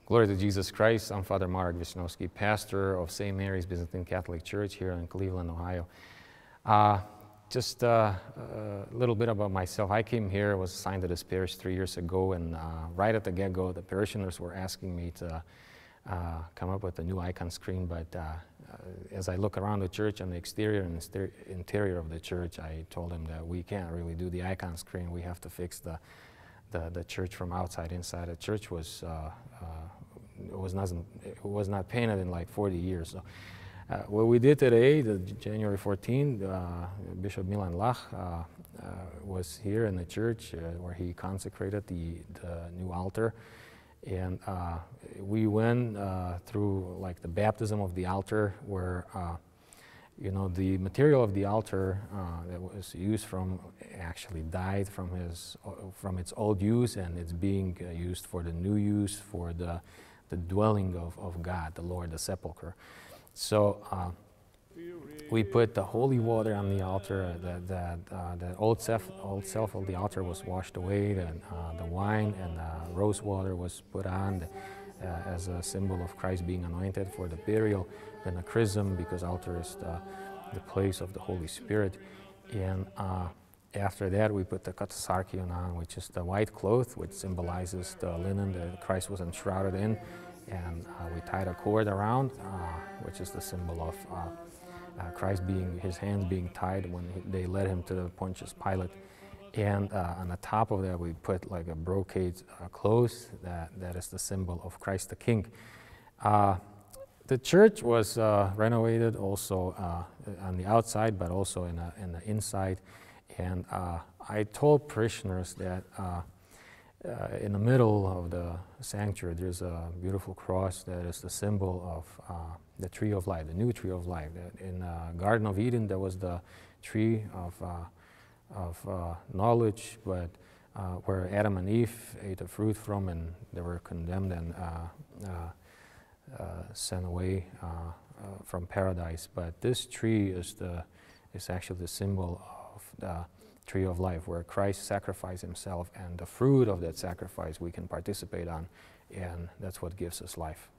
Glory to Jesus Christ. I'm Father Marek, pastor of St. Mary's Byzantine Catholic Church here in Cleveland, Ohio. Just a little bit about myself. I came here, was assigned to this parish 3 years ago, and right at the get-go, the parishioners were asking me to come up with a new icon screen, but as I look around the church and the exterior and interior of the church, I told them that we can't really do the icon screen. We have to fix the church from outside inside. The church was not painted in like 40 years. So what we did today, the January 14th, Bishop Milan Lach was here in the church where he consecrated the new altar, and we went through like the baptism of the altar, where you know, the material of the altar that was used actually died from its old use, and it's being used for the new use, for the dwelling of God, the Lord, the sepulcher. So we put the holy water on the altar. The old self of the altar was washed away. The wine and rose water was put on as a symbol of Christ being anointed for the burial. Then a chrism, because altar is the place of the Holy Spirit. And after that, we put the katasarkion on, which is the white cloth, which symbolizes the linen that Christ was enshrouded in. And we tied a cord around, which is the symbol of Christ his hands being tied when they led him to Pontius Pilate. And on the top of that, we put like a brocade cloth that is the symbol of Christ the King. The church was renovated also on the outside, but also in the inside. And I told parishioners that in the middle of the sanctuary, there's a beautiful cross that is the symbol of the tree of life, the new tree of life. In the Garden of Eden, there was the tree of knowledge, but where Adam and Eve ate the fruit from, and they were condemned and sent away from paradise. But this tree is actually the symbol of the tree of life, where Christ sacrificed himself, and the fruit of that sacrifice we can participate on, and that's what gives us life.